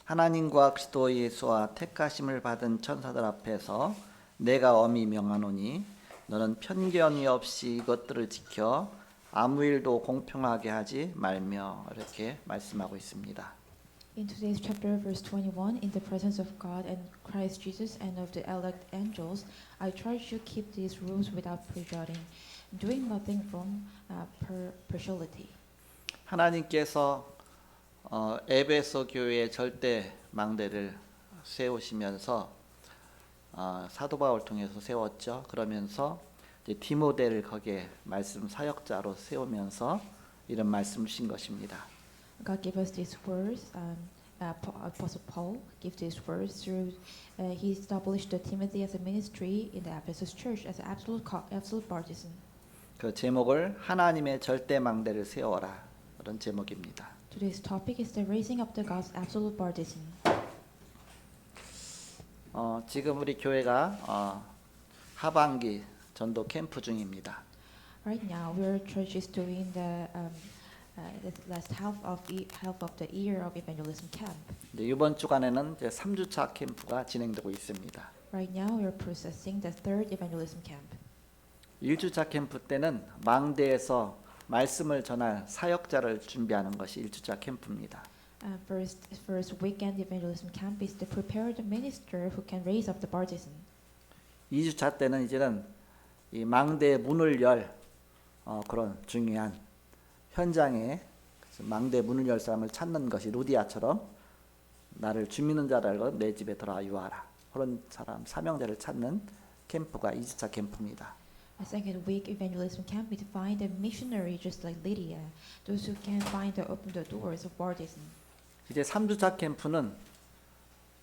하나님과 그리스도 예수와 택하심을 받은 천사들 앞에서 내가 엄히 명하노니 너는 편견이 없이 이것들을 지켜 아무 일도 공평하게 하지 말며 이렇게 말씀하고 있습니다. In today's chapter, verse 21, in the presence of God and Christ Jesus and of the elect angels, I charge you keep these rules without prejudging, doing nothing from partiality. 하나님께서 에베소 교회의 절대 망대를 세우시면서 사도 바울 통해서 세웠죠. 그러면서 이제 디모데를 거기에 말씀 사역자로 세우면서 이런 말씀을 주신 것입니다. God gave us these words. Apostle Paul gave these words through. He established the Timothy as a ministry in the Ephesus church as an absolute partisan. 그 제목을 하나님의 절대 망대를 세워라 그런 제목입니다. Today's topic is the raising up the God's absolute partisan. 지금 우리 교회가 하반기 전도 캠프 중입니다. Right now, our church is doing the last half of the year of evangelism camp. 이번 주간에는 이제 3주차 캠프가 진행되고 있습니다. Right now, we are processing the third evangelism camp. 1주차 캠프 때는 망대에서 말씀을 전할 사역자를 준비하는 것이 1주차 캠프입니다. First weekend evangelism camp is to prepare the minister who can raise up the partisan. 2주차 때는 이제는 이 망대의 문을 열 그런 중요한 현장에 망대 문을 열 사람을 찾는 것이 루디아처럼 나를 주 믿는 자를 알고 내 집에 들어와 유하라 그런 사람 사명자를 찾는 캠프가 2주차 캠프입니다. A second week evangelism camp is to find a missionary just like Lydia, those who can open the doors of partisan. 이제 3주차 캠프는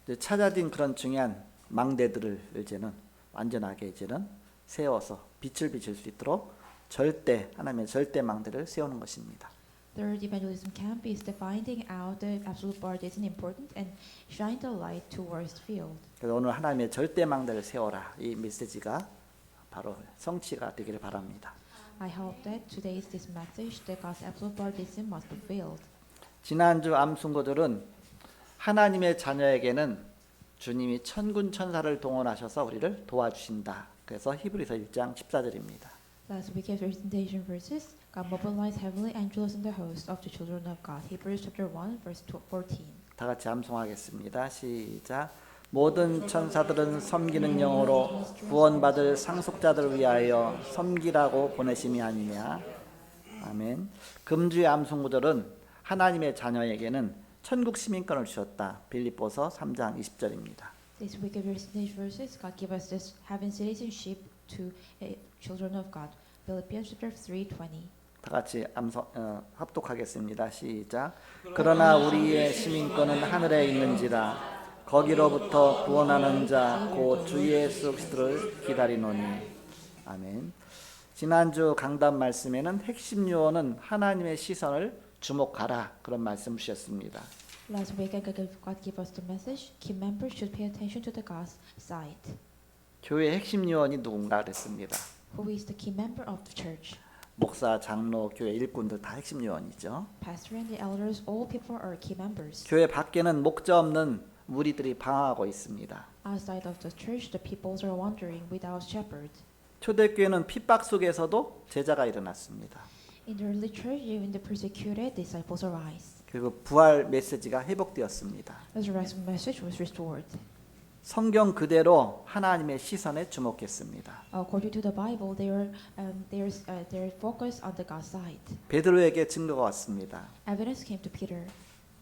이제 찾아진 그런 중요한 망대들을 이제는 완전하게 이제는 세워서 빛을 비칠 수 있도록 하나님의 절대 망대를 세우는 것입니다. Third evangelism camp is the finding out the absolute partisan important and shine the light towards the field. 그래서 오늘 하나님의 절대 망대를 세워라 이 메시지가 바로 성취가 되기를 바랍니다. I hope that today's this message, the God's absolute partisan, must be fulfilled. 지난주 암순고절은 하나님의 자녀에게는 주님이 천군 천사를 동원하셔서 우리를 도와주신다. 그래서 히브리서 1장 14절입니다. Last week's presentation verses, God mobilized heavenly angels in the host of the children of God. Hebrews chapter 1 verse 14. 다 같이 암송하겠습니다. 시작. 모든 천사들은 섬기는 영으로 구원받을 상속자들을 위하여 섬기라고 보내심이 아니냐. 아멘. 금주의 암송구절은 하나님의 자녀에게는 천국 시민권을 주셨다. 빌립보서 3장 20절입니다. This week's presentation verses, God give us this heaven citizenship to children of God. Philippians chapter 3:20. 다 같이 합독하겠습니다. 시작. 그러나 우리의 시민권은 하늘에 있는지라 거기로부터 구원하는 자 곧 주 예수 그리스도를 기다리노니. 아멘. 지난주 강단 말씀에는 핵심 요원은 하나님의 시선을 주목하라 그런 말씀 주셨습니다. Last week, God gave us the message. Key members should pay attention to the God's sight. 교회 핵심 요원이 누군가 그랬습니다. Who is the key member of the church? 목사, 장로, 교회 일꾼들 다 핵심 요원이죠. Pastor and the elders, all people are key members. 교회 밖에는 목자 없는 무리들이 방황하고 있습니다. Outside of the church, the peoples are wandering without shepherd. 초대교회는 핍박 속에서도 제자가 일어났습니다. In the early church, even the persecuted disciples arise. 그리고 부활 메시지가 회복되었습니다. The resurrection message was restored. 성경 그대로 하나님의 시선에 주목했습니다. According to the Bible, they're focused on the God's sight. 베드로에게 증거가 왔습니다. Evidence came to Peter.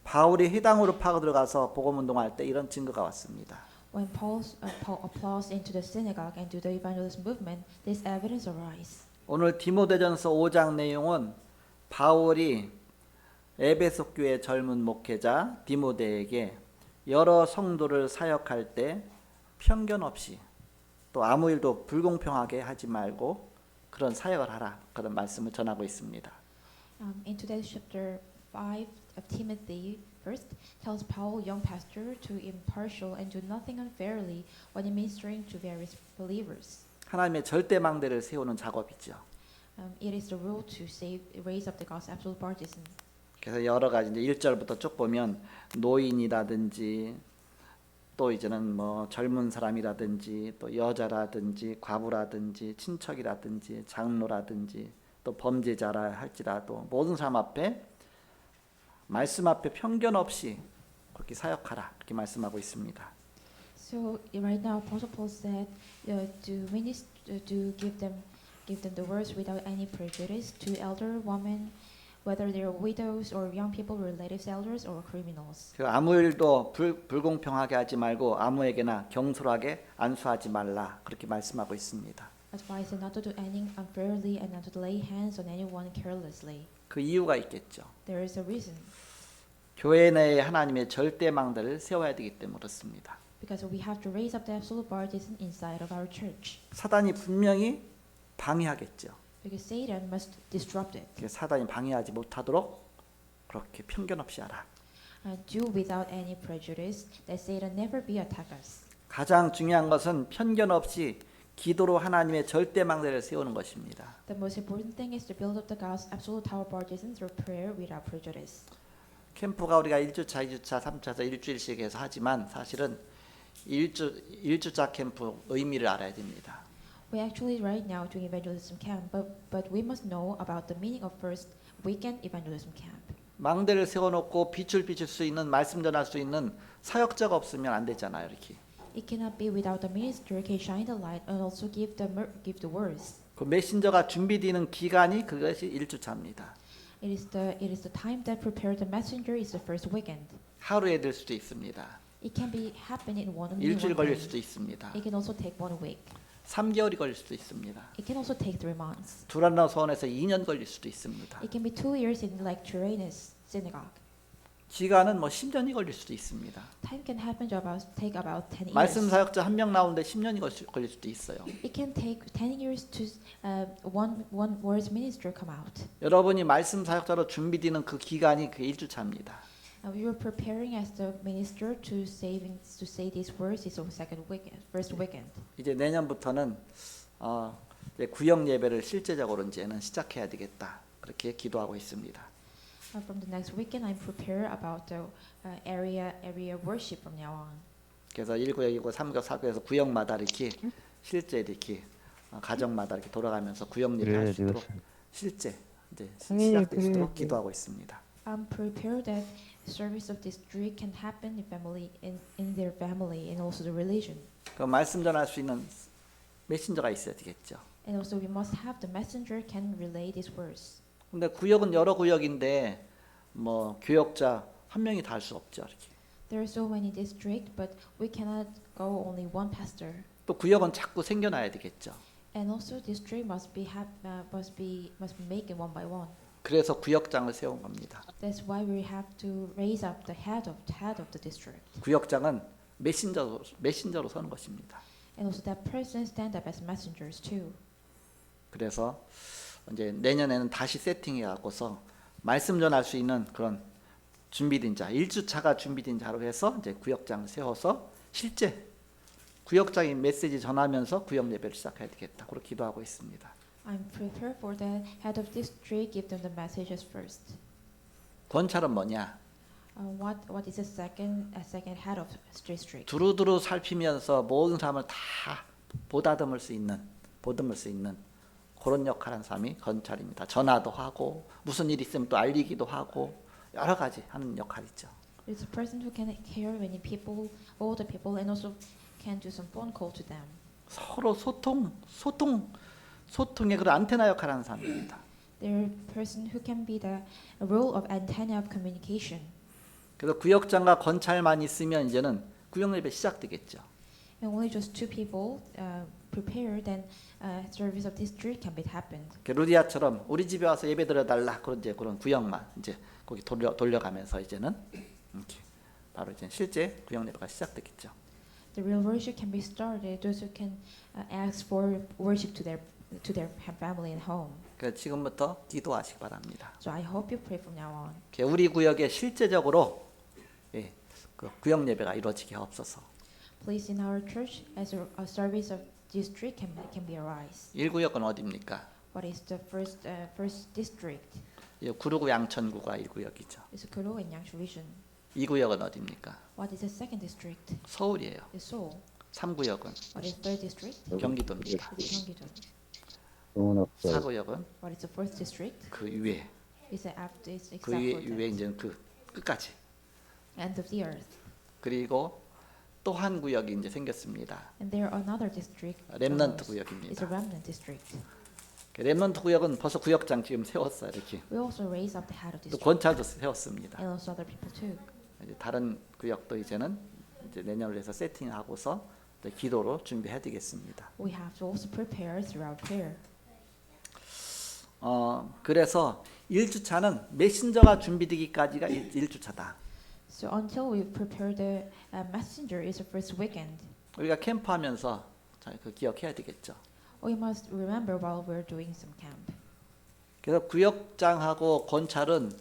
바울이 회당으로 파고 들어가서 복음 운동할 때 이런 증거가 왔습니다. When Paul applies into the synagogue and to the evangelism movement, this evidence arise. 오늘 디모데전서 5장 내용은 바울이 에베소 교회 젊은 목회자 디모데에게 여러 성도를 사역할 때 편견 없이 또 아무 일도 불공평하게 하지 말고 그런 사역을 하라 그런 말씀을 전하고 있습니다. In today's chapter 5 of Timothy, first tells Paul, young pastor, to impartial and do nothing unfairly when ministering to various believers. 하나님의 절대 망대를 세우는 작업이죠. It is the rule to raise up the God's absolute partisan. 그래서 여러 가지 이제 1절부터 쭉 보면 노인이라든지 또 이제는 뭐 젊은 사람이라든지 또 여자라든지 과부라든지 친척이라든지 장로라든지 또 범죄자라 할지라도 모든 사람 앞에 말씀 앞에 편견 없이 그렇게 사역하라 이렇게 말씀하고 있습니다. So right now, Apostle Paul said to give them the words without any prejudice to elder women, whether they're widows or young people, relatives, elders, or criminals. 그 아무 일도 불공평하게 하지 말고 아무에게나 경솔하게 안수하지 말라 그렇게 말씀하고 있습니다. Advise them not to do anything unfairly and not to lay hands on anyone carelessly. 그 이유가 있겠죠. There is a reason. 교회 내에 하나님의 절대망대를 세워야 되기 때문에 그렇습니다. Because we have to raise up the absolute partisan inside of our church. 사단이 분명히 방해하겠죠. Because Satan must disrupt it. 그래서 사단이 방해하지 못하도록 그렇게 편견 없이 하라. And do without any prejudice that Satan never be attack us. 가장 중요한 것은 편견 없이 기도로 하나님의 절대망대를 세우는 것입니다. The most important thing is to build up the God's absolute tower partisan through prayer without prejudice. 캠프가 우리가 1주차, 2주차, 3주차 일주일씩 해서 하지만 사실은 1주차 캠프 의미를 알아야 됩니다. We actually right now doing evangelism camp, but we must know about the meaning of first weekend evangelism camp. 망대를 세워놓고 빛을 비출 수 있는 말씀 전할 수 있는 사역자가 없으면 안 되잖아요, 이렇게. It cannot be without the minister who can shine the light and also give the words. 그 메신저가 준비되는 기간이 그것이 1주차입니다. It is the time that prepare the messenger is the first weekend. 하루에 될 수도 있습니다. It can be happen in one 일주일 걸릴 day. 수도 있습니다. It can also take 1 week. 3개월이 걸릴 수도 있습니다. It can also take 3 months. 두란노 서원에서 2년 걸릴 수도 있습니다. It can be 2 years in like Tyrannus synagogue. 기간은 뭐 10년이 걸릴 수도 있습니다. Time can happen to take about 10 years. 말씀 사역자 한 명 나오는데 10년이 걸릴 수도 있어요. It can take 10 years to one word's minister come out. 여러분이 말씀 사역자로 준비되는 그 기간이 그 1주차입니다. We were preparing as the minister to say these words is on first weekend. 이제 내년부터는 이제 구역 예배를 실제적으로 이제는 시작해야 되겠다. 그렇게 기도하고 있습니다. From the next weekend, I'm prepared about the area worship from now on. 그래서 1구역이고 3구역, 4구역에서 구역마다 이렇게 실제 이렇게 가정마다 이렇게 돌아가면서 구역 예배 할 수 있도록 실제 이제 시작될 수 있도록 기도하고 있습니다. I'm prepared that service of district can happen in their family and also the religion. 그 말씀 전할 수 있는 메신저가 있어야 되겠죠. And also we must have the messenger can relay these words. 근데 구역은 여러 구역인데 뭐 교역자 한 명이 다 할 수 없죠. 이렇게. There are so many districts, but we cannot go only one pastor. 또 구역은 자꾸 생겨나야 되겠죠. And also district must make it one by one. 그래서 구역장을 세운 겁니다. That's why we have to raise up the head of the district. 구역장은 메신저로 서는 것입니다. And also that person stand up as messengers too. 그래서 이제 내년에는 다시 세팅해 갖고서 말씀 전할 수 있는 그런 준비된 자, 1주차가 준비된 자로 해서 이제 구역장을 세워서 실제 구역장이 메시지 전하면서 구역 예배를 시작해야 되겠다. 그렇게 기도하고 있습니다. I'm prepared for the head of district. Give them the messages first. 권찰은 뭐냐? What is the second head of district? 두루두루 살피면서 모든 사람을 다 보듬을 수 있는 그런 역할한 사람이 권찰입니다. 전화도 하고 무슨 일 있으면 또 알리기도 하고 여러 가지 하는 역할이죠. It's a person who can hear many people, all the people, and also can do some phone call to them. 서로 소통의 그런 안테나 역할을 하는 사람입니다. They're a person who can be the role of antenna of communication. 그래서 구역장과 권찰만 있으면 이제는 구역 예배 시작되겠죠. And only just 2 people prepare, then service of district can be happened. 루디아처럼 우리 집에 와서 예배 드려달라 그런 구역만 이제 거기 돌려가면서 이제는 이렇게 바로 이제 실제 구역 예배가 시작되겠죠. The real worship can be started. Those who can ask for worship to their family and home. 그래서 지금부터 기도하시기 바랍니다. So I hope you pray from now on. 우리 구역에 실제적으로 그 구역 예배가 이루어지게 하옵소서. Please in our church as a service of district can be arise. 1구역은 어디입니까? What is the first district? 구루구 양천구가 1구역이죠. It's Kuro and Yangchu region. 2구역은 어디입니까? What is the second district? 서울이에요. It's Seoul. 3구역은 What is third district? 경기도입니다. It's Gyeonggi-do. 좋은 학교 4구역은 What is the fourth district? 그 위에, It's after it's 그 exact 위에 이제 그 끝까지. end of the earth. 그리고 또 한 구역이 이제 생겼습니다. And there another district. 렘넌트 It's 구역입니다. a remnant district. 렘넌트 구역은 벌써 구역장 지금 세웠어요. 이렇게. We also raise up the head of 또 district 권찰도 세웠습니다. and also other people too. 이제 다른 구역도 이제는 이제 내년을 해서 세팅하고서 이제 기도로 준비해야 되겠습니다. We have to also prepare through our prayer. 그래서 1주차는 메신저가 준비되기까지가 1주차다. So until we prepare the messenger is the first weekend. 우리가 캠프하면서 그 기억해야 되겠죠. We must remember while we're doing some camp. 그래서 구역장하고 권찰은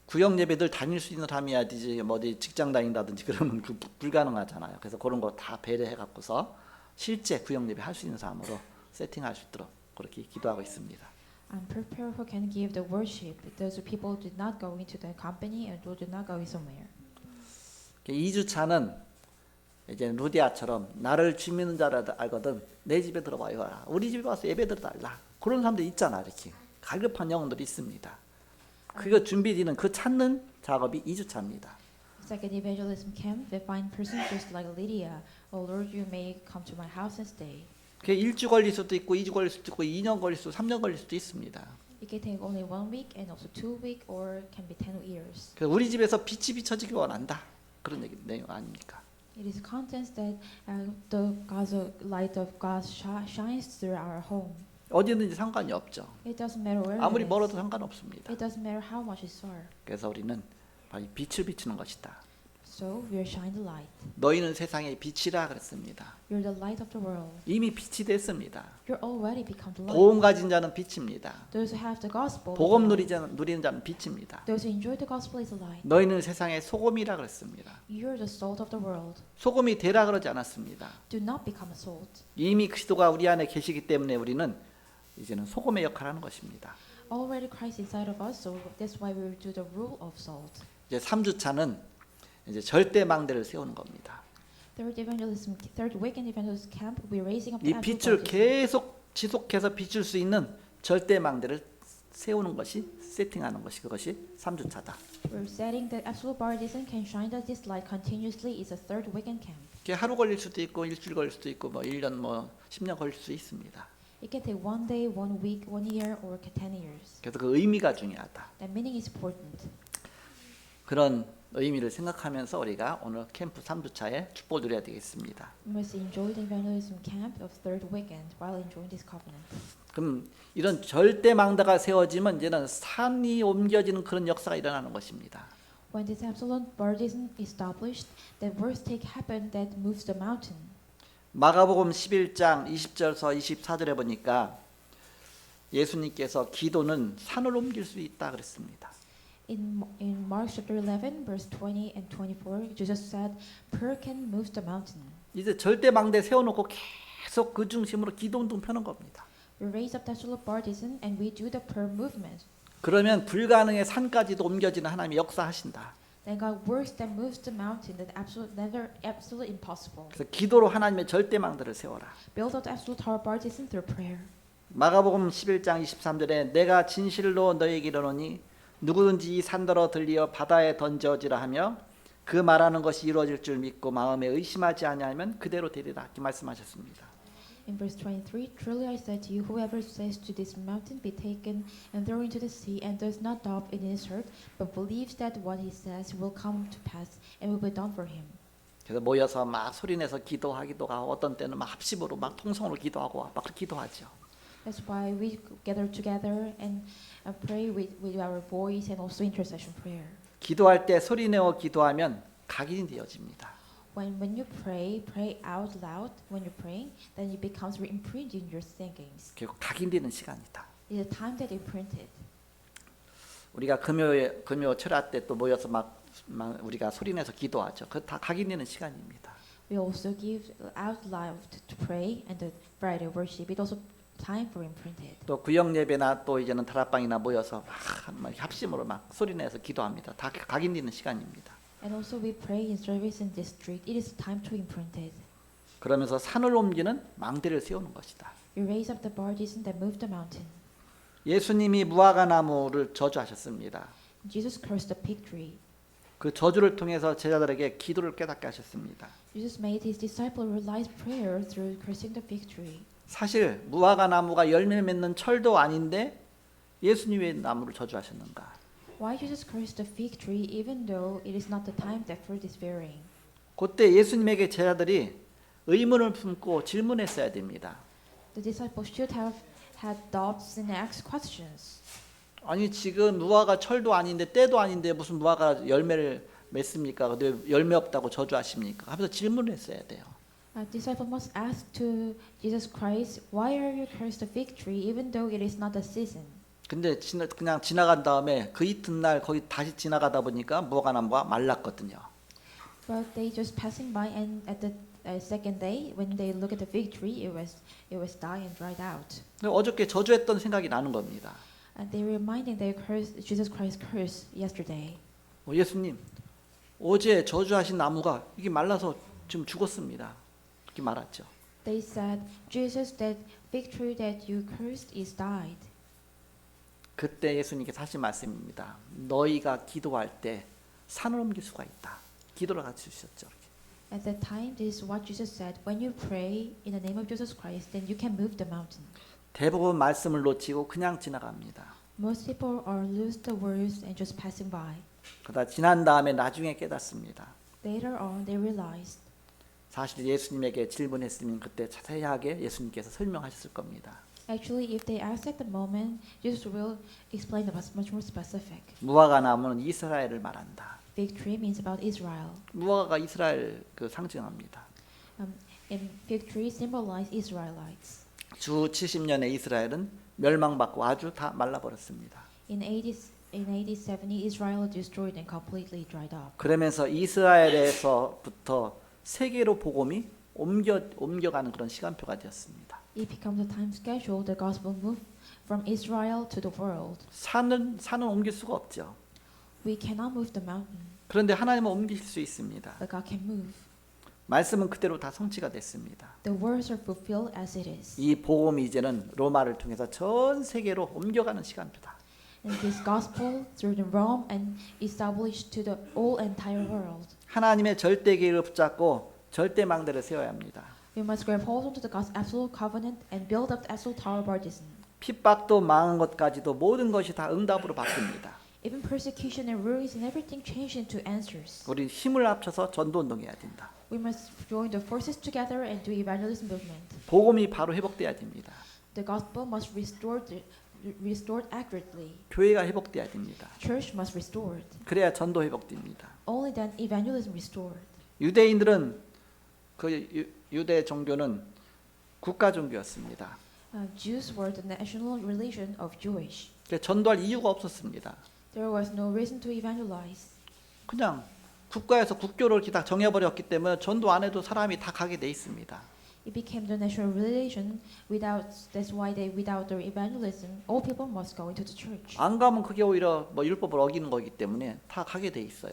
구역 예배들 다닐 수 있는 사람이야 되지 뭐 어디 직장 다닌다든지 그러면 그 불가능하잖아요. 그래서 그런 거 다 배려해 갖고서 실제 구역 예배 할 수 있는 사람으로 세팅할 수 있도록 그렇게 기도하고 있습니다. And prepare who can give the worship. Those people did not go into the company and who did not go somewhere. 2주차는 이제 루디아처럼 나를 주 믿는 자라 알거든 내 집에 들어와요. 우리 집에 와서 예배 드려달라. 그런 사람들 있잖아. 이렇게 갈급한 영혼들이 있습니다. 그거 준비되는 그 찾는 작업이 2주차입니다. Second evangelism camp, they find persons just like Lydia. Oh Lord, you may come to my house and stay. 그게 1주 걸릴 수도 있고 2주 걸릴 수도 있고 2년 걸릴 수도 3년 걸릴 수도 있습니다. It can take only 1 week and also 2 weeks or can be 10 years. 그래서 우리 집에서 빛이 비춰지길 원한다. 그런 얘기 내용 아닙니까? It is contents that the God's light of God shines through our home. 어디든지 상관이 없죠. It doesn't matter where 아무리 it is. 멀어도 상관없습니다. It doesn't matter how much it's far. 그래서 우리는 바로 빛을 비추는 것이다. So we are shine the light. 너희는 세상의 빛이라 그랬습니다. You're the light of the world. 이미 빛이 됐습니다. You're already become the light. 복음 가진 자는 빛입니다. Those who have the gospel. 복음 누리는 자는 빛입니다. Those who enjoy the gospel is the light. 너희는 세상의 소금이라 그랬습니다. You're the salt of the world. 소금이 되라 그러지 않았습니다. Do not become a salt. 이미 그리스도가 우리 안에 계시기 때문에 우리는 이제는 소금의 역할을 하는 것입니다. Already Christ inside of us, so that's why we will do the rule of salt. 이제 3주차는 이제 절대 망대를 세우는 겁니다. Third weekend evangelism camp, we're raising up 이 the 빛을 absolute 계속 지속해서 비출 수 있는 절대 망대를 세우는 것이 세팅하는 것이 그것이 3주차다. We're setting that absolute partisan can shine this light continuously is a third weekend camp. 그게 하루 걸릴 수도 있고 일주일 걸릴 수도 있고 뭐 1년 뭐 10년 걸릴 수 있습니다. It can take 1 day, 1 week, 1 year, or 10 years. 그래서 그 의미가 중요하다. That meaning is important. 그런 의미를 생각하면서 우리가 오늘 캠프 3주차에 축복을 누려야 되겠습니다. We must enjoy the evangelism camp of third weekend while enjoying this covenant. 그럼 이런 절대 망대가 세워지면 이제는 산이 옮겨지는 그런 역사가 일어나는 것입니다. When this absolute partisan is established, the worst thing happen that moves the mountain. 마가복음 11장 20절에서 24절에 보니까 예수님께서 기도는 산을 옮길 수 있다 그랬습니다. In Mark chapter 11, verse 20 and 24, Jesus said, "Prayer can move the mountain." 이제 절대 망대 세워놓고 계속 그 중심으로 기도 운동 펴는 겁니다. We raise up the absolute partisan and we do the prayer movement. 그러면 불가능의 산까지도 옮겨지는 하나님이 역사하신다. Then God works that moves the mountain that absolute impossible. 그래서 기도로 하나님의 절대 망대를 세워라. Build up the absolute tower partisan through prayer. 마가복음 11장 23절에 내가 진실로 너에게 이르노니 누구든지 이 산더러 들리어 바다에 던져지라 하며 그 말하는 것이 이루어질 줄 믿고 마음에 의심하지 아니하면 그대로 되리라 이렇게 말씀하셨습니다. In verse 23, truly I say to you, whoever says to this mountain, be taken and thrown into the sea, and does not doubt in his heart, but believes that what he says will come to pass and will be done for him. 그래서 모여서 막 소리내서 기도하기도 하고 어떤 때는 막 합심으로 막 통성으로 기도하고 막 그렇게 기도하죠. That's why we gather together and pray with our voice and also intercession prayer. 기도할 때 소리내어 기도하면 각인이 되어집니다. When you pray out loud when you're praying, then it becomes imprinted in your thinkings. 결국 각인되는 시간이다. It's a time that imprinted. 우리가 금요 철야 때 또 모여서 막 우리가 소리내서 기도하죠. 그 다 각인되는 시간입니다. We also give out loud to pray and the Friday worship. It also time for imprinted. 또 구역 예배나 또 이제는 다락방이나 모여서 막 합심으로 막 소리내서 기도합니다. 다 각인 있는 시간입니다. And also we pray in service in this street. It is time to imprinted. 그러면서 산을 옮기는 망대를 세우는 것이다. You raise up the barges that move the mountain. 예수님이 무화과 나무를 저주하셨습니다. Jesus cursed the fig tree. 그 저주를 통해서 제자들에게 기도를 깨닫게 하셨습니다. Jesus made his disciple realize prayer through cursing the fig tree. 사실 무화과 나무가 열매 맺는 철도 아닌데 예수님 왜 나무를 저주하셨는가? Why Jesus cursed the fig tree even though it is not the time that fruit is bearing? 그때 예수님에게 제자들이 의문을 품고 질문했어야 됩니다. The disciples should have had doubts and asked questions. 아니 지금 무화과 철도 아닌데 때도 아닌데 무슨 무화과 열매를 맺습니까? 근데 열매 없다고 저주하십니까? 하면서 질문을 했어야 돼요. A disciple must ask to Jesus Christ, why are you cursed the fig tree even though it is not the season? 근데 그냥 지나간 다음에 그 이튿날 거기 다시 지나가다 보니까 무화과 나무가 말랐거든요. But they just passing by and at the second day when they look at the fig tree it was die and dried out. 근데 어저께 저주했던 생각이 나는 겁니다. And they were reminding their curse Jesus Christ curse yesterday. 예수님 어제 저주하신 나무가 이게 말라서 지금 죽었습니다. 이렇게 말했죠. They said, Jesus, that fig tree that you cursed is died. 그때 예수님께서 하신 말씀입니다. 너희가 기도할 때 산을 옮길 수가 있다. 기도를 가르쳐 주셨죠. At that time, this is what Jesus said. When you pray in the name of Jesus Christ, then you can move the mountain. 대부분 말씀을 놓치고 그냥 지나갑니다. Most people are lose the words and just passing by. 그러다 지난 다음에 나중에 깨닫습니다. Later on, they realized. 사실 예수님에게 질문했으면 그때 자세하게 예수님께서 설명하셨을 겁니다. Actually, if they ask at the moment, Jesus will explain about much more specific. 무화과 나무는 이스라엘을 말한다. Fig tree means about Israel. 무화과가 이스라엘 그 상징합니다. And fig tree symbolize Israelites. 주 70년에 이스라엘은 멸망받고 아주 다 말라버렸습니다. In AD 70, Israel destroyed and completely dried up. 그러면서 이스라엘에서부터 세계로 복음이 옮겨가는 그런 시간표가 되었습니다. It becomes a time schedule. The gospel moved from Israel to the world. 산은 옮길 수가 없죠. We cannot move the mountain, 그런데 하나님은 옮기실 수 있습니다. but God can move. 말씀은 그대로 다 성취가 됐습니다. The words are fulfilled as it is. 이 복음이 이제는 로마를 통해서 전 세계로 옮겨가는 시간표다. And this gospel through the Rome and established to the whole entire world. 하나님의 절대 계획을 붙잡고 절대 망대를 세워야 합니다. We must grab hold onto the God's absolute covenant and build up the absolute tower of our destiny. 핍박도 망한 것까지도 모든 것이 다 응답으로 바뀝니다. Even persecution and worries and everything changed into answers. 우리 힘을 합쳐서 전도 운동해야 된다. We must join the forces together and do evangelism movement. 복음이 바로 회복돼야 됩니다. The gospel must restored accurately. 교회가 회복돼야 됩니다. Church must restored. 그래야 전도 회복됩니다. Only then evangelism restored. 유대인들은 그 유대 종교는 국가 종교였습니다. Jews were the national religion of Jewish. 전도할 이유가 없었습니다. There was no reason to evangelize. 그냥 국가에서 국교를 이렇게 다 정해버렸기 때문에 전도 안 해도 사람이 다 가게 돼 있습니다. It became the national religion. That's why without the evangelism, all people must go into the church. 안 가면 그게 오히려 뭐 율법을 어기는 거기 때문에 다 가게 돼 있어요.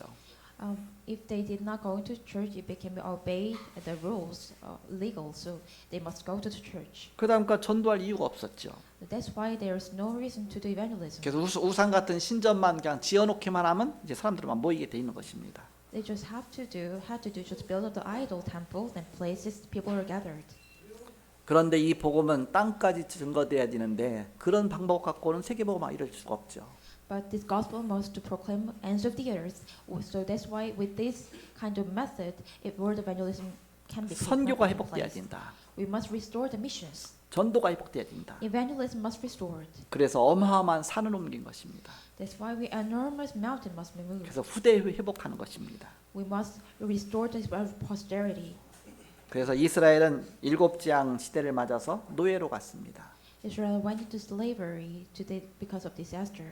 If they did not go into church, it became obeyed the rules, legal. So they must go to the church. 그다음까 전도할 이유가 없었죠. That's why there is no reason to do evangelism. 그래서 우상 같은 신전만 그냥 지어놓기만 하면 이제 사람들만 모이게 돼 있는 것입니다. They just had to just build up the idol temples and places people are gathered. 그런데 이 복음은 땅까지 증거돼야 되는데 그런 방법 갖고는 세계복음화 이룰 수가 없죠. But this gospel must to proclaim ends of the earth. So that's why with this kind of method, if word evangelism can be 선교가 회복돼야 된다. We must restore the missions. 전도가 회복돼야 된다. Evangelism must be restored. 그래서 어마어마한 산을 옮긴 것입니다. That's why we enormous mountain must be moved. 그래서 후대 회복하는 것입니다. We must restore the posterity. 그래서 이스라엘은 일곱 재앙 시대를 맞아서 노예로 갔습니다. Israel went into slavery because of disaster.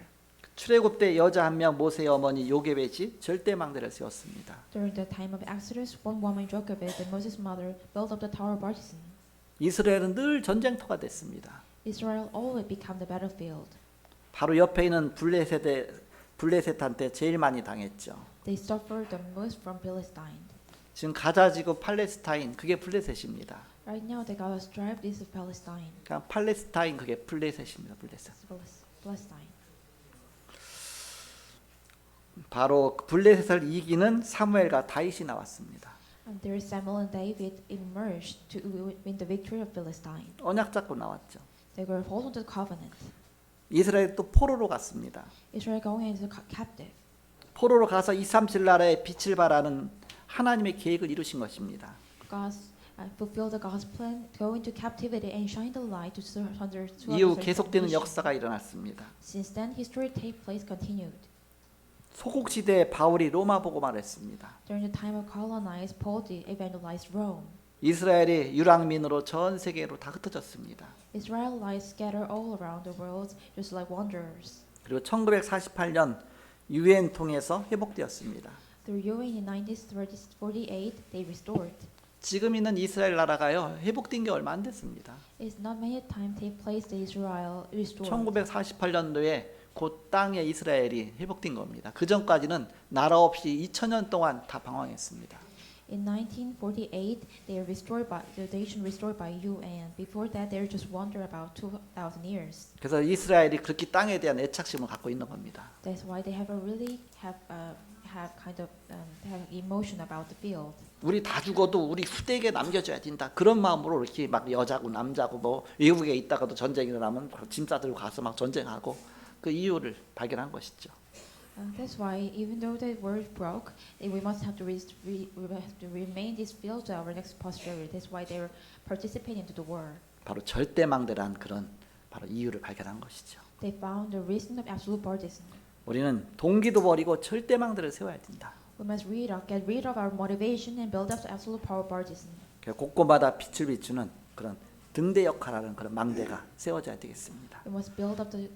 출애굽 때 여자 한 명 모세의 어머니 요게벳이 절대 망대를 세웠습니다. During the time of Exodus, one woman Jochebed, and Moses' mother, built up the tower of Bartisan. 이스라엘은 늘 전쟁터가 됐습니다. Israel always become the battlefield. 바로 옆에 있는 블레셋한테 제일 많이 당했죠. They suffered the most from Palestine. 지금 가자 지구 팔레스타인 그게 블레셋입니다. Right now, the Gaza Strip is Palestine. 그냥 팔레스타인 그게 블레셋입니다. 블레셋. Palestine. 바로 블레셋을 이기는 사무엘과 다윗이 나왔습니다. And there Samuel and David emerged to win the victory of Palestine. 언약 잡고 나왔죠. They were holding to the covenant. 이스라엘 또 포로로 갔습니다. Israel going into captive. 포로로 가서 237 나라에 빛을 발하는 하나님의 계획을 이루신 것입니다. God fulfill the God's plan, go into captivity and shine the light to 이후 계속되는 역사가 일어났습니다. Since then, history take place continued. 소국 시대에 바울이 로마 보고 말했습니다. During the time of colonized, Paul evangelized Rome. 이스라엘이 유랑민으로 전 세계로 다 흩어졌습니다. Israelites scatter all around the world, just like wanderers. 그리고 1948년 유엔 통해서 회복되었습니다. Through UN in 1948, they restored. 지금 있는 이스라엘 나라가요 회복된 게 얼마 안 됐습니다. It's not many time take place that Israel restored. 1948년도에 그 땅에 이스라엘이 회복된 겁니다. 그 전까지는 나라 없이 2000년 동안 다 방황했습니다. In 1948, they are restored by the nation restored by UN. Before that, they just wander about 2,000 years. 그래서 이스라엘이 그렇게 땅에 대한 애착심을 갖고 있는 겁니다. That's why they have a really have kind of have emotion about the field. 우리 다 죽어도 우리 후대에게 남겨줘야 된다. 그런 마음으로 이렇게 막 여자고 남자고 뭐 외국에 있다가도 전쟁이 일어나면 짐 싸들고 가서 막 전쟁하고 그 이유를 발견한 것이죠. That's why even though the world broke, we must have to remain this field to our next posterity. That's why they were participating into the war. 바로 절대망대란 그런 바로 이유를 발견한 것이죠. They found the reason of absolute partisan. 우리는 동기도 버리고 절대망대를 세워야 된다. We must get rid of our motivation and build up the absolute power partisan. 곳곳마다 빛을 비추는 그런 등대 역할하는 그런 망대가 세워져야 되겠습니다. We must build up the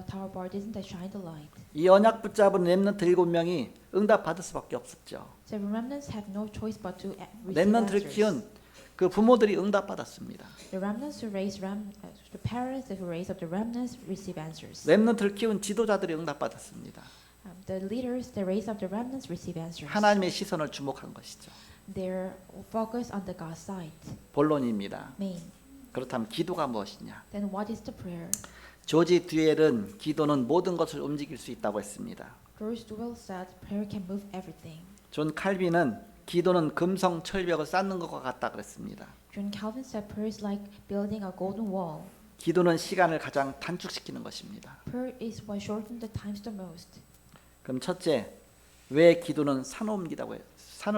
tower partisan that shine the light. 이 언약 붙잡은 렘넌트 7명이 응답 받을 수밖에 없었죠. So remnants have no choice but to receive 렘넌트를 answers. 키운 그 부모들이 응답 받았습니다. The remnants who raise the parents who raise up the remnants receive answers. 렘넌트를 키운 지도자들이 응답 받았습니다. The leaders that raise up the remnants receive answers. 하나님의 시선을 주목한 것이죠. They're focused on the God's side. 본론입니다. Main. 그렇다면 기도가 무엇이냐? Then what is the prayer? 조지 듀엘은 기도는 모든 것을 움직일 수 있다고 했습니다. George Duell said prayer can move everything. 존 칼빈은 기도는 금성 철벽을 쌓는 것과 같다 그랬습니다. John Calvin said prayer is like building a golden wall. 기도는 시간을 가장 단축시키는 것입니다. Prayer is what shortens the times the most. 그럼 첫째, 왜 기도는 산을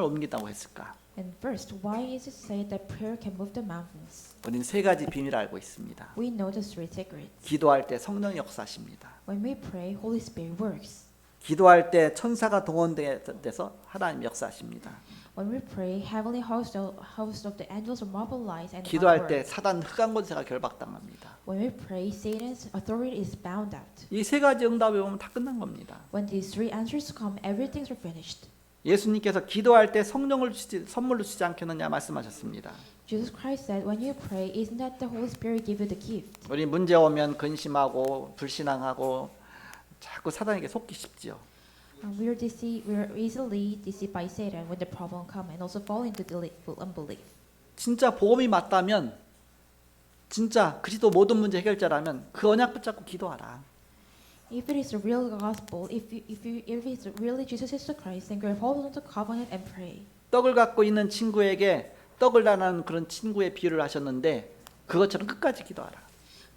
옮긴다고 했을까? And first, why is it said that prayer can move the mountains? 우리는 세 가지 비밀을 알고 있습니다. We know the three secrets. 기도할 때 성령이 역사하십니다. When we pray, Holy Spirit works. 기도할 때 천사가 동원돼서 하나님 역사하십니다. When we pray, heavenly host of the angels are mobilized and God 기도할 때 works. 사단 흑암 권세가 결박당합니다. When we pray, Satan's authority is bound out. 이 세 가지 응답이 오면 다 끝난 겁니다. When these three answers come, everything's finished. 예수님께서 기도할 때 성령을 선물로 주지 않겠느냐 말씀하셨습니다. Jesus Christ said, when you pray, isn't that the Holy Spirit give you the gift? 우리 문제 오면 근심하고 불신앙하고 자꾸 사단에게 속기 쉽지요. We are easily deceived by Satan when the problem comes and also fall into unbelief. 진짜 복음이 맞다면 진짜 그리스도 모든 문제 해결자라면 그 언약 붙잡고 기도하라. If it is the real gospel, if it's really Jesus is the Christ, then hold on to the covenant and pray. 떡을 갖고 있는 친구에게 떡을 달라는 그런 친구의 비유를 하셨는데 그것처럼 끝까지 기도하라.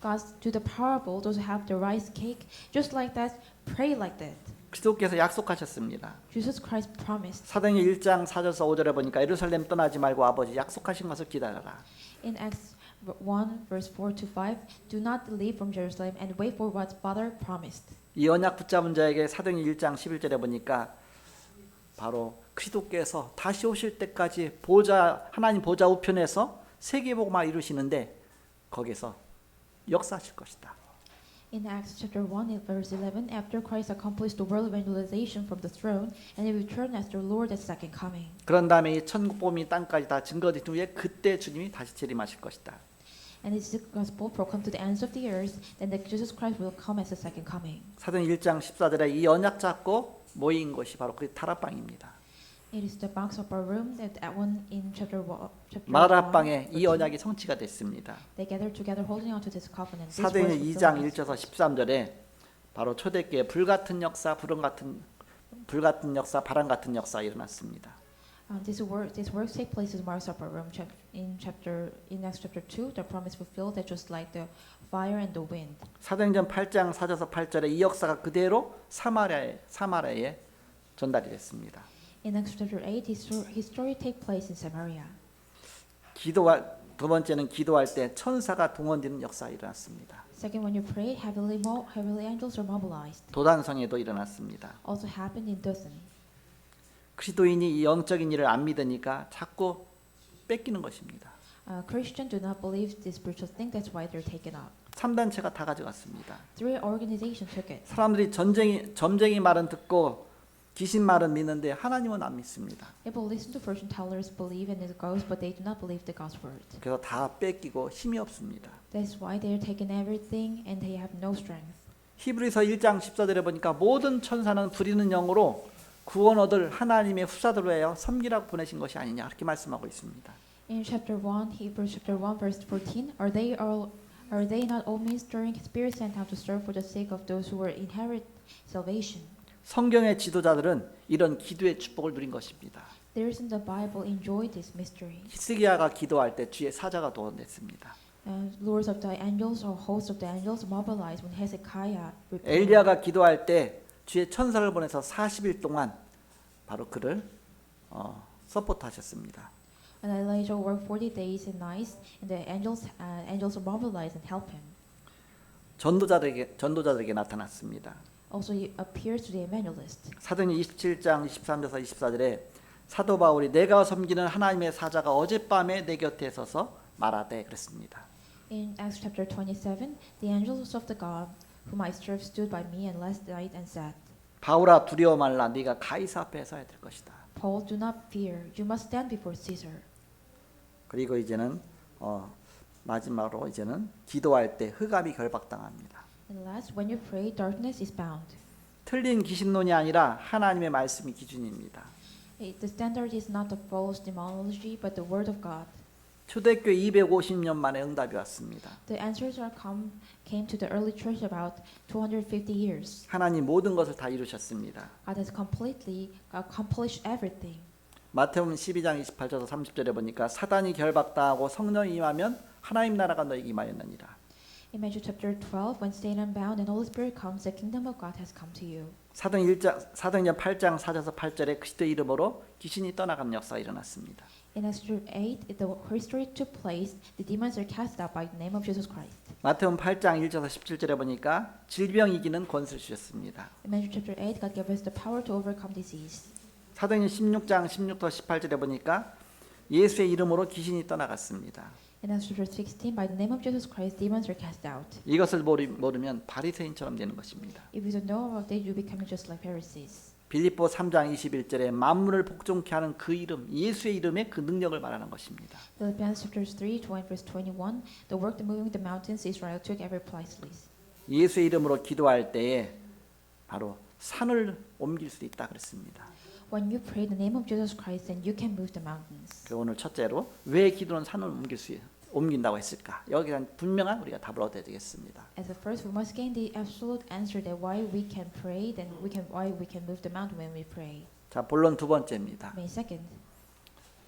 God to the parable, those who have the rice cake, just like that, pray like that. 그리스도께서 약속하셨습니다. Jesus Christ promised. 사도행전 1장 4절에서 5절에 보니까 예루살렘 떠나지 말고 아버지 약속하신 것을 기다려라. In Acts 1 verse 4 to 5, do not leave from Jerusalem and wait for what Father promised. 이 언약 붙잡은 자에게 사도행전 1장 11절에 보니까 바로 그리스도께서 다시 오실 때까지 하나님 보좌 우편에서 세계 복음을 이루시는데 거기서 역사하실 것이다. In Acts chapter 1 verse 11, after Christ accomplished the world evangelization from the throne, and he returned as the Lord at second coming. 그런 다음에 이 천국 복음이 땅까지 다 증거된 후에 그때 주님이 다시 재림하실 것이다. and is the gospel proclaimed to the ends of the earth, then the Jesus Christ will come as a second coming. 사도행 1장 14절에 이 언약 잡고 모인 곳이 바로 그 다락방입니다. It is the box of our room that one in chapter 1. 마라방에 이 언약이 성취가 됐습니다. They gathered together holding on to this covenant. This 사도행 was 2장 fulfilled. 1절에서 13절에 바로 초대교회 불같은 역사, 불같은 역사, 바람 같은 역사 일어났습니다. These works take place in Mark's upper room. In Acts chapter 2, the promise fulfilled that just like the fire and the wind. 사도행전 8장 4절에서 8절에 이 역사가 그대로 사마리아에 전달이 됐습니다. In Acts chapter 8, his story take place in Samaria. 두 번째는 기도할 때 천사가 동원되는 역사가 일어났습니다. Second, when you pray, heavenly angels are mobilized. 도단성에도 일어났습니다. Also happened in Dothan. 그리스도인이 이 영적인 일을 안 믿으니까 자꾸 뺏기는 것입니다. Christians do not believe this spiritual thing. That's why they're taken up. 3단체가 다 가져갔습니다. 3 organizations took it. 사람들이 점쟁이 말은 듣고 귀신 말은 믿는데 하나님은 안 믿습니다. People listen to fortune tellers, believe in the ghost, but they do not believe the God's word. 그래서 다 뺏기고 힘이 없습니다. That's why they're taking everything and they have no strength. 히브리서 1장 14절에 보니까 모든 천사는 부리는 영으로 구원 얻을 하나님의 후사들로 하여 섬기라고 보내신 것이 아니냐 이렇게 말씀하고 있습니다. In chapter 1, Hebrews chapter 1 verse 14, are they not all ministering spirits sent out to serve for the sake of those who will inherit salvation? 성경의 지도자들은 이런 기도의 축복을 누린 것입니다. Those in the Bible enjoy this mystery. 히스기야가 기도할 때 주의 사자가 도원됐습니다. Lords of the angels or hosts of the angels mobilized when Hezekiah replied. 엘리야가 기도할 때 주의 천사를 보내서 40일 동안 바로 그를 서포트하셨습니다. And Elijah worked 40 days and nights, and the angels mobilized and helped him. 전도자들에게 나타났습니다. Also, he appears to the evangelist. 사도행 27장 23절에서 24절에 사도 바울이 내가 섬기는 하나님의 사자가 어젯밤에 내 곁에 서서 말하되 그랬습니다. In Acts chapter 27, the angels of the God whom I serve stood by me and last night and said, 바울아 두려워 말라 네가 가이사 앞에 서야 될 것이다. Paul, do not fear. You must stand before Caesar. 그리고 이제는 마지막으로 이제는 기도할 때 흑암이 결박당합니다. And last, when you pray, darkness is bound. 틀린 귀신론이 아니라 하나님의 말씀이 기준입니다. The standard is not the false demonology, but the word of God. 초대교회 250년 만에 응답이 왔습니다. The answers came to the early church about 250 years. 하나님 모든 것을 다 이루셨습니다. God has completely accomplished everything. 마태복음 12장 28절에서 30절에 보니까 사단이 결박당하고 성령이 임하면 하나님 나라가 너에게 임하였느니라. In Matthew chapter 12, when Satan bound and Holy Spirit comes, the kingdom of God has come to you. 사도행전 8장 4절에서 8절에 그리스도의 이름으로 귀신이 떠나가는 역사가 일어났습니다. In Acts 8, the history took place. The demons are cast out by the name of Jesus Christ. 마태복음 8장 1절에서 17절에 보니까 질병 이기는 권세를 주셨습니다. In Matthew chapter 8, God gave us the power to overcome disease. 사도행전 16장 16절에서 18절에 보니까 예수의 이름으로 귀신이 떠나갔습니다. In Acts chapter 16, by the name of Jesus Christ, demons are cast out. 이것을 모르면 바리새인처럼 되는 것입니다. If you don't know about it, you become just like Pharisees. 빌립보 3장 21절에 만물을 복종케 하는 그 이름, 예수의 이름의 그 능력을 말하는 것입니다. Philippians chapter 3, verse 21, the work that moving the mountains, Israel took every place. 예수의 이름으로 기도할 때에 바로 산을 옮길 수 있다 그랬습니다. When you pray the name of Jesus Christ, then you can move the mountains. 그 오늘 첫째로 왜 기도는 산을 옮긴다고 했을까? 여기에 대한 분명한 우리가 답을 얻어야 되겠습니다. As a first, we must gain the absolute answer that why we can pray, then why we can move the mountain when we pray. 자, 본론 두 번째입니다. Main second,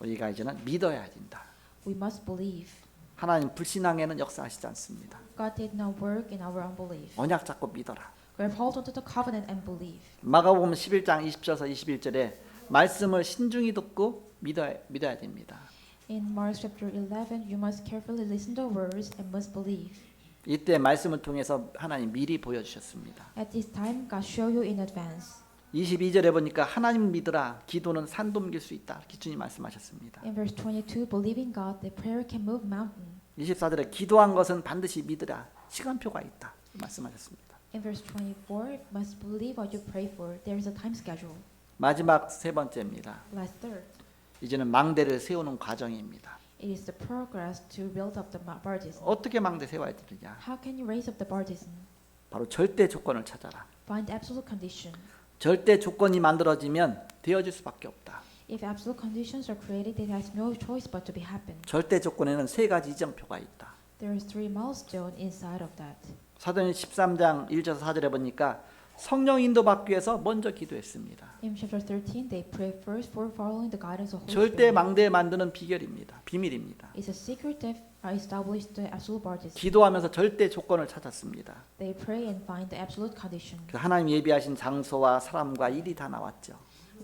우리가 이제는 믿어야 된다. we must believe. 하나님 불신앙에는 역사하시지 않습니다. God did not work in our unbelief. 언약 잡고 믿어라. Grab hold onto the covenant and believe. 마가복음 11장 20절에서 21절에 말씀을 신중히 듣고 믿어야 됩니다. In Mark chapter 11, you must carefully listen to words and must believe. 이때 말씀을 통해서 하나님 미리 보여주셨습니다. At this time, God show you in advance. 22절에 보니까 하나님 믿으라 기도는 산도 옮길 수 있다. 이렇게 주님 말씀하셨습니다. In verse 22, believing God, the prayer can move mountain. 24절에 기도한 것은 반드시 믿으라. 시간표가 있다. 말씀하셨습니다. In verse 24, must believe what you pray for. There is a time schedule. 마지막 세 번째입니다. Last third, 이제는 망대를 세우는 과정입니다. It is the progress to build up the partisan. 어떻게 망대 세워야 되느냐? How can you raise up the partisan? 바로 절대 조건을 찾아라. Find absolute condition. 절대 조건이 만들어지면 되어질 수밖에 없다. If absolute conditions are created, it has no choice but to be happen. 절대 조건에는 세 가지 이정표가 있다. There is 3 milestones inside of that. 사도행전 13장 1절에서 4절에 보니까 성령 인도받기 위해서 먼저 기도했습니다. In chapter 13, they pray first for following the guidance of Holy 절대 Spirit. 망대 만드는 비결입니다. 비밀입니다. It's a secret that established the absolute partisan. 기도하면서 절대 조건을 찾았습니다. They pray and find the absolute condition. 그 하나님 예비하신 장소와 사람과 일이 다 나왔죠.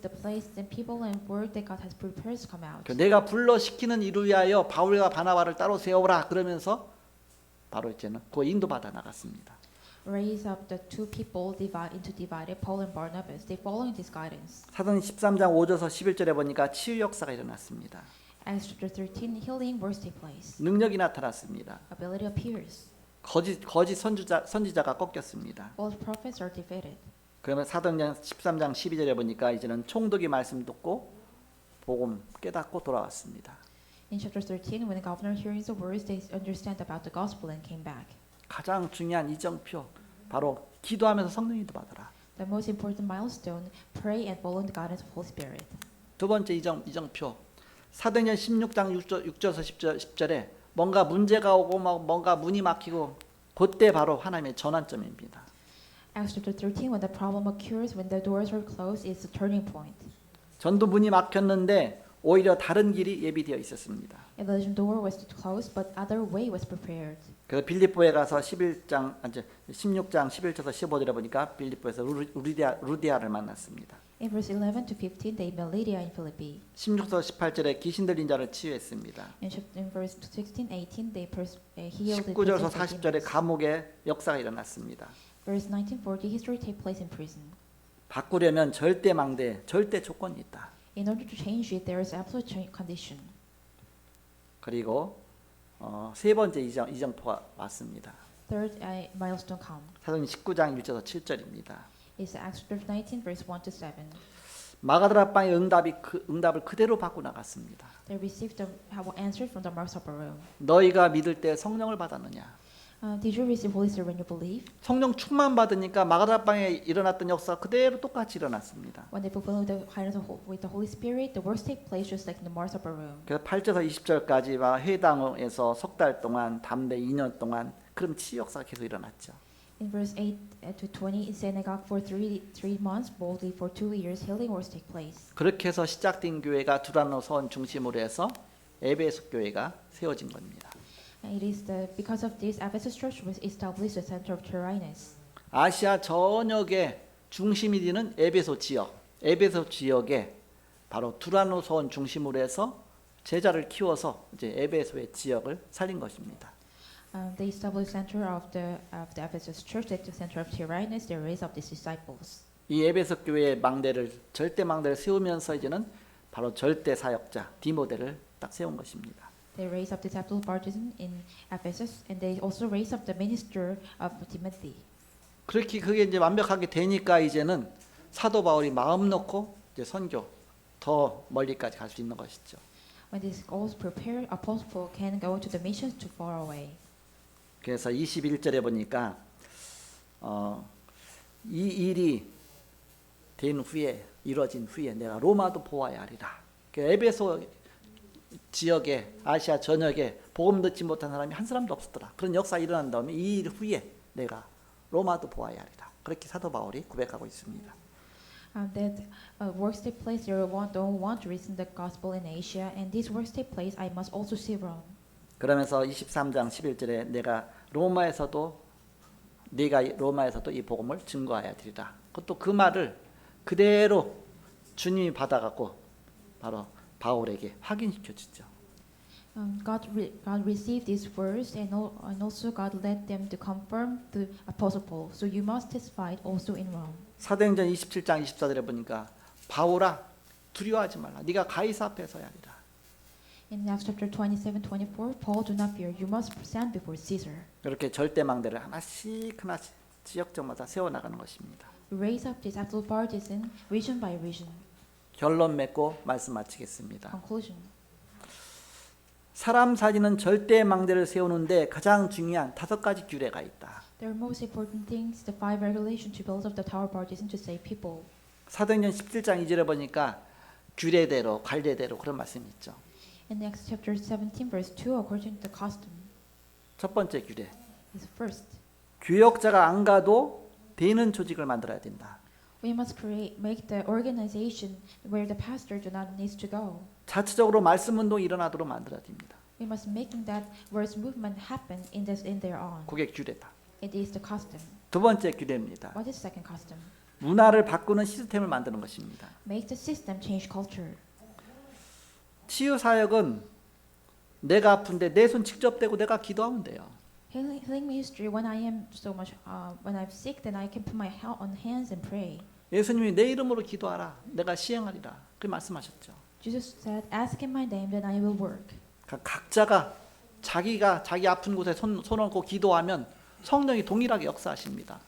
The place and people and word that God has prepared to come out. 그 내가 불러 시키는 이를 위하여 바울과 바나바를 따로 세우라 그러면서 바로 이제는 그 인도받아 나갔습니다. Raise up the 2 people divided Paul and Barnabas. They following this guidance. 사도행 13장 5절에서 11절에 보니까 치유 역사가 일어났습니다. Acts chapter 13, healing works take place. 능력이 나타났습니다. Ability appears. 거짓 선지자가 꺾였습니다. False prophets are defeated. 그러면 사도행전 13장 12절에 보니까 이제는 총독이 말씀 듣고 복음 깨닫고 돌아왔습니다. In chapter 13, when the governor hears the words, they understand about the gospel and came back. 가장 중요한 이정표 바로 기도하면서 성령 인도 받아라. The most important milestone, pray and follow the guidance of Holy Spirit. 두 번째 이정표 사도행전 16장 6절에서 10절에 뭔가 문제가 오고 뭔가 문이 막히고 그때 바로 하나님의 전환점입니다. Acts chapter 13, when the problem occurs, when the doors are closed, is the turning point. 전도 문이 막혔는데 오히려 다른 길이 예비되어 있었습니다. Evasion door was closed, but other way was prepared. 그래서 빌립보에 가서 16장 11절에서 15절에 보니까 빌립보에서 루디아를 만났습니다. In verse 11 to 15, they met Lydia in Philippi. 16절 18절에 귀신 들린 자를 치유했습니다. In verse 16, 18, they healed the 19절에서 possessed 40절에 demons. 감옥에 역사가 일어났습니다. Verse 19, 40, history take place in prison. 바꾸려면 절대 망대, 절대 조건이 있다. In order to change it, there is absolute condition. 그리고 세 번째 이정표가 왔습니다. Third milestone come. 사도행 19장 1절에서 7절입니다. It's Acts chapter 19, verse 1 to 7. 마가다락방의 응답을 그대로 받고 나갔습니다. They received the answer from the Mark's upper room. 너희가 믿을 때 성령을 받았느냐? Did you receive Holy Spirit when you believe? 성령 충만 받으니까 마가다락방에 일어났던 역사가 그대로 똑같이 일어났습니다. When they fulfill the guidance with the Holy Spirit, the works take place just like in the Mark's upper room. 그래서 8절에서 20절까지 회당에서 석 달 동안 담대 2년 동안 그럼 치유 역사가 계속 일어났죠. In verse 8 to 20, in synagogue for three months, boldly for 2 years, healing works take place. 그렇게 해서 시작된 교회가 두란노선 중심으로 해서 에베소 교회가 세워진 겁니다. And it is because of this, Ephesus Church was established the center of Tyrannus. 아시아 전역의 중심이 되는 에베소 지역에 바로 두란노선 중심으로 해서 제자를 키워서 이제 에베소의 지역을 살린 것입니다. They established center of the Ephesus Church at the center of Tyrannus. They raised up these disciples. 이 에베소 교회의 절대 망대를 세우면서 이제는 바로 절대 사역자 디모데를 딱 세운 것입니다. They raised up the absolute partisan in Ephesus, and they also raised up the minister of Timothy. 그게 이제 완벽하게 되니까 이제는 사도 바울이 마음 놓고 이제 선교 더 멀리까지 갈 수 있는 것이죠. When this all prepared, Apostle Paul can go to the missions too far away. 그래서 21절에 보니까 이 일이 된 후에 이루어진 후에 내가 로마도 보아야 하리라. 에베소 지역에 아시아 전역에 복음 듣지 못한 사람이 한 사람도 없었더라. 그런 역사가 일어난 다음에 이 일 후에 내가 로마도 보아야 하리라. 그렇게 사도 바울이 고백하고 있습니다. That works take place. There don't want to receive the gospel in Asia, and these works take place. I must also see Rome. 그러면서 23장 11절에 네가 로마에서도 이 복음을 증거해야 되리라. 그것도 그 말을 그대로 주님이 받아갖고 바로 바울에게 확인시켜 주죠. God received these words, and also God led them to confirm the Apostle Paul. So you must testify it also in Rome. 사도행전 27장 24절에 보니까 바울아 두려워하지 말라. 네가 가이사 앞에 서야 하리라. In Acts chapter 27-24, Paul, do not fear. You must stand before Caesar. 이렇게 절대망대를 하나씩 지역적마다 세워나가는 것입니다. Raise up this absolute partisan, region by region. 결론 맺고 말씀 마치겠습니다. Conclusion. 사람 살리는 절대 망대를 세우는데 가장 중요한 5가지 규례가 있다. There are most important things, the 5 regulations to build up the tower partition to save people. 사도행전 17장 2절에 보니까 규례대로 관례대로 그런 말씀이 있죠. In Acts chapter 17 verse 2, according to the custom, 첫 번째 규례. is first, 교역자가 안 가도 되는 조직을 만들어야 된다. we must make the organization where the pastor do not need to go. 자체적으로 말씀 운동이 일어나도록 만들어야 됩니다. We must making that words movement happen in their own. 그게 규례다. It is the custom. 두 번째 규례입니다. What is second custom? 문화를 바꾸는 시스템을 만드는 것입니다. Make the system change culture. 치유 사역은 내가 아픈데 내 손 직접 대고 내가 기도하면 돼요. Healing ministry, when I am so much, when I'm sick, then I can put my on hands and pray. 예수님이 내 이름으로 기도하라. 내가 시행하리라. 그렇게 말씀하셨죠. Jesus said, "Ask in my name, then I will work." 각자가 자기가 자기 아픈 곳에 손 얹고 기도하면 성령이 동일하게 역사하십니다.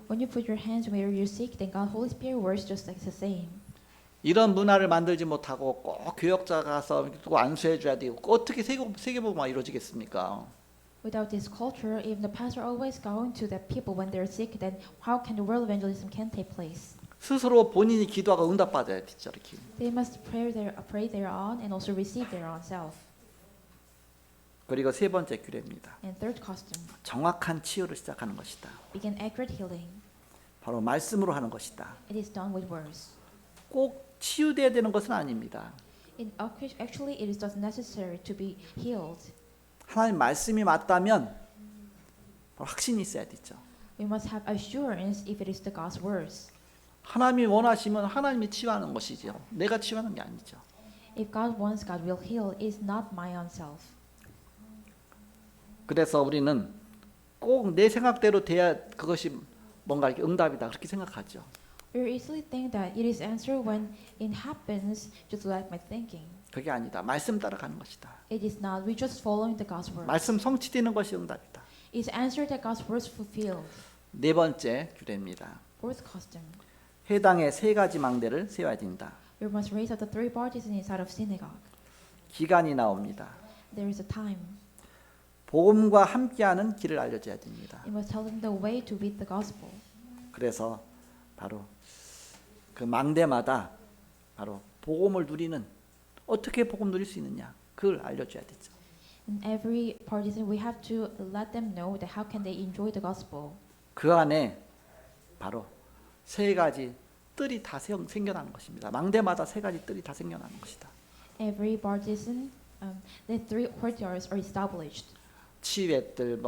When you put your hands where you're sick, then God, Holy Spirit works just like the same. 이런 문화를 만들지 못하고 꼭 교역자 가서 꼭 안수해 줘야 되고 어떻게 세계복음화 이루어지겠습니까? Without this culture, if the pastor always going to the people when they're sick, then how can the world evangelism can take place? 스스로 본인이 기도하고 응답받아야 되죠. 이렇게. They must pray their own and also receive their own self. 그리고 세 번째 규례입니다. And third custom, 정확한 치유를 시작하는 것이다. begin accurate healing. 바로 말씀으로 하는 것이다. It is done with words. 꼭 치유돼야 되는 것은 아닙니다. Actually, it is not necessary to be healed. 하나님 말씀이 맞다면 바로 확신이 있어야 되죠. We must have assurance if it is the God's words. 하나님이 원하시면 하나님이 치유하는 것이죠. 내가 치유하는 게 아니죠. If God wants, God will heal. It is not my own self. 그래서 우리는 꼭 내 생각대로 돼야 그것이 뭔가 이렇게 응답이다 그렇게 생각하죠. We easily think that it is answered when it happens just like my thinking. 그게 아니다. 말씀 따라가는 것이다. It is not. We just following the God's words. 말씀 성취되는 것이 응답이다. It's answered that God's words fulfilled. 네 번째 규례입니다. Fourth custom. 해당의 3가지 망대를 세워야 된다. We must raise up the 3 parties inside of synagogue. 기간이 나옵니다. There is a time. 복음과 함께하는 길을 알려줘야 됩니다. You must tell them the way to read the gospel. 그래서 바로 그 망대마다 바로 복음을 누리는 어떻게 복음 누릴 수 있느냐 그걸 알려줘야 되죠. In every partisan, we have to let them know that how can they enjoy the gospel. 그 안에 바로 3가지 뜰이 다 생겨나는 것입니다. 망대마다 3가지 뜰이 다 생겨나는 것이다. Every partisan, the 3 courtyards are established. 치유의 뜰,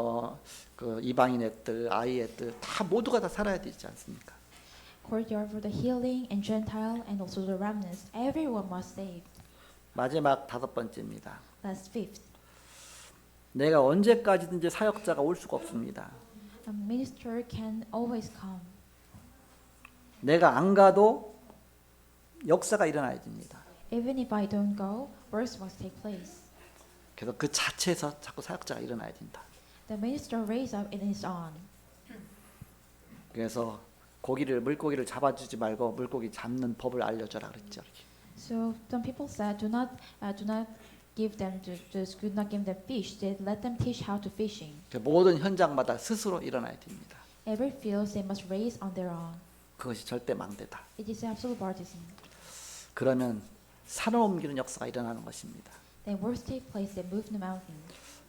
그 이방인의 뜰, 아이의 뜰 다 모두가 다 살아야 되지 않습니까? Courtyard for the healing and Gentile and also the remnants. Everyone must save. 마지막 5번째입니다. That's fifth. 내가 언제까지든지 사역자가 올 수가 없습니다. A minister can always come. 내가 안 가도 역사가 일어나야 됩니다. Even if I don't go, works must take place. 그래서 그 자체에서 자꾸 사역자가 일어나야 된다. The minister raise up in his own. 그래서 물고기를 잡아주지 말고 물고기 잡는 법을 알려줘라 그랬죠. 이렇게. So some people said, do not give them do not give them fish. They let them teach how to fishing. 모든 현장마다 스스로 일어나야 됩니다. Every field they must raise on their own. 그것이 절대 망대다. It is absolute partisan. 그러면 산을 옮기는 역사가 일어나는 것입니다. Then works take place. They move the mountain.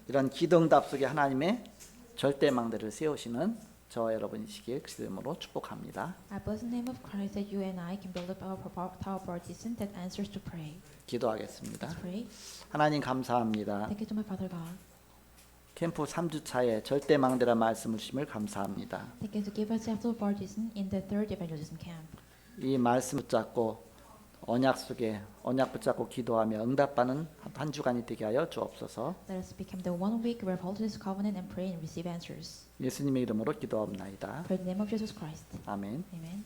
이런 기도응답 속에 하나님의 절대 망대를 세우시는 저 여러분이시길 그 이름으로 축복합니다. I bless the name of Christ that you and I can build up our tower partisan that answers to pray. 기도하겠습니다. Let's pray. 하나님 감사합니다. Thank you to my Father God. 캠프 3주차에 절대 망대란 말씀을 주심을 감사합니다. Thank you to give us absolute partisan in the third evangelism camp. 이 말씀 붙잡고 언약 속에 언약 붙잡고 기도하며 응답받는 한 주간이 되게 하여 주옵소서. Let us become the 1 week where we hold this covenant and pray and receive answers. 예수님의 이름으로 기도합나이다. Pray in the name of Jesus Christ. 아멘. Amen.